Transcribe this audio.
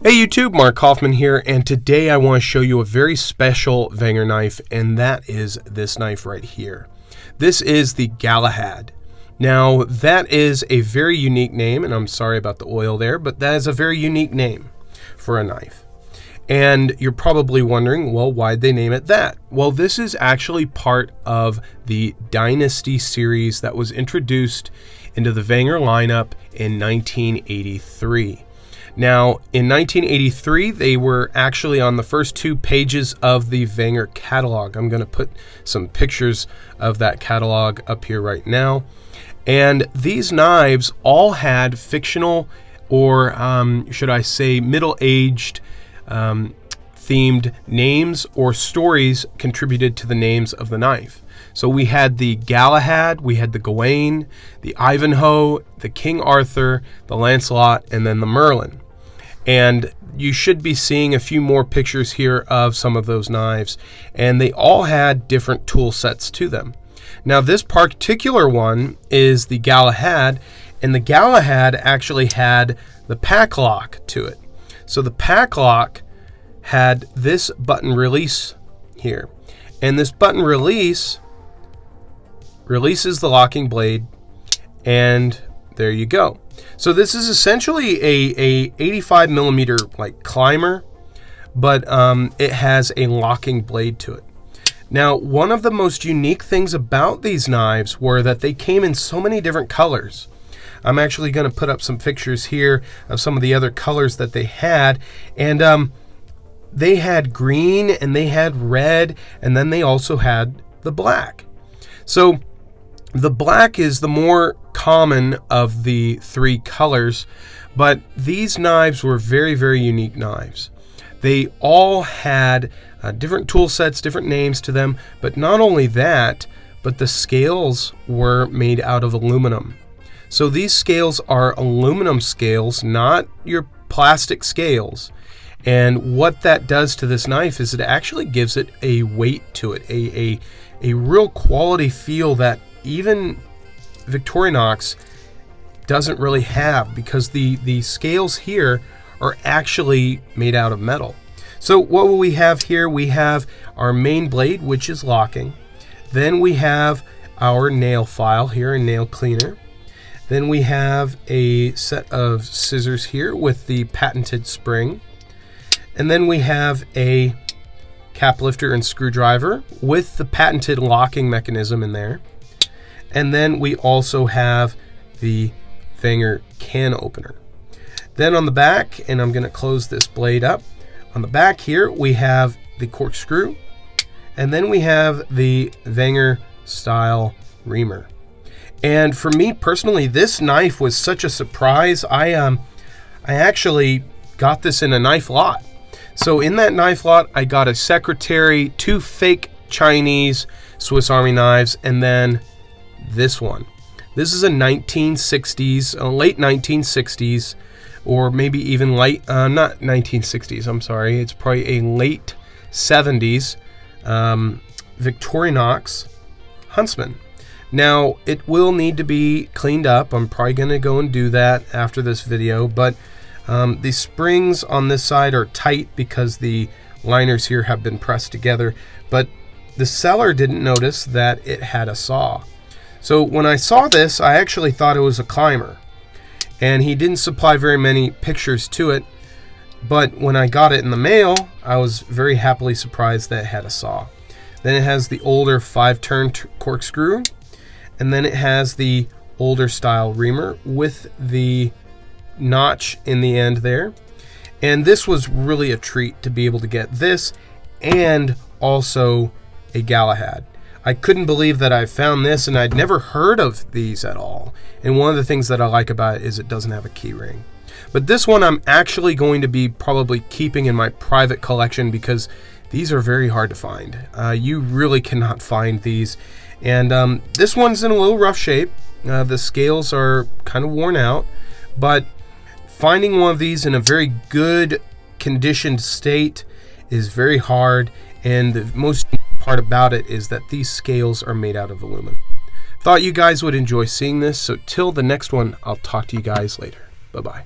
Hey YouTube, Mark Hoffman here, and today I want to show you a very special Wenger knife, and that is this knife right here. This is the Galahad. Now, that is a very unique name, and I'm sorry about the oil there, but that is a very unique name for a knife. And you're probably wondering, well, why'd they name it that? Well, this is actually part of the Dynasty series that was introduced into the Wenger lineup in 1983. Now, in 1983, they were actually on the first 2 pages of the Wenger catalog. I'm going to put some pictures of that catalog up here right now. And these knives all had fictional or, should I say, middle-aged themed names or stories contributed to the names of the knife. So we had the Galahad, we had the Gawain, the Ivanhoe, the King Arthur, the Lancelot, and then the Merlin. And you should be seeing a few more pictures here of some of those knives, and they all had different tool sets to them. Now, this particular one is the Galahad, and the Galahad actually had the Packlock to it. So the Packlock had this button release here, and this button releases the locking blade, and there you go. So this is essentially a 85 millimeter like climber, but it has a locking blade to it. Now, one of the most unique things about these knives were that they came in so many different colors. I'm actually going to put up some pictures here of some of the other colors that they had, and they had green and they had red, and then they also had the black. So the black is the more common of the 3 colors, but these knives were very, very unique knives. They all had different tool sets, different names to them, but not only that, but the scales were made out of aluminum. So these scales are aluminum scales, not your plastic scales. And what that does to this knife is it actually gives it a weight to it, a real quality feel that even Victorinox doesn't really have, because the scales here are actually made out of metal. So what will we have here? We have our main blade, which is locking. Then we have our nail file here, a nail cleaner. Then we have a set of scissors here with the patented spring. And then we have a cap lifter and screwdriver with the patented locking mechanism in there. And then we also have the Wenger can opener. Then on the back, and I'm going to close this blade up, on the back here we have the corkscrew, and then we have the Wenger style reamer. And for me personally, this knife was such a surprise. I actually got this in a knife lot. So in that knife lot, I got a Secretary, 2 fake Chinese Swiss Army knives, and then this one. This is a 1960s, late 1960s, or maybe even late, not 1960s, I'm sorry. It's probably a late 70s Victorinox Huntsman. Now, it will need to be cleaned up. I'm probably going to go and do that after this video, but the springs on this side are tight because the liners here have been pressed together, but the seller didn't notice that it had a saw. So when I saw this, I actually thought it was a climber, and he didn't supply very many pictures to it, but when I got it in the mail, I was very happily surprised that it had a saw. Then it has the older 5-turn corkscrew, and then it has the older style reamer with the notch in the end there. And this was really a treat to be able to get this and also a Galahad. I couldn't believe that I found this, and I'd never heard of these at all. And one of the things that I like about it is it doesn't have a key ring. But this one I'm actually going to be probably keeping in my private collection because these are very hard to find. You really cannot find these. And this one's in a little rough shape. The scales are kind of worn out, but finding one of these in a very good conditioned state is very hard, and the most part about it is that these scales are made out of aluminum. Thought you guys would enjoy seeing this, so till the next one, I'll talk to you guys later. Bye-bye.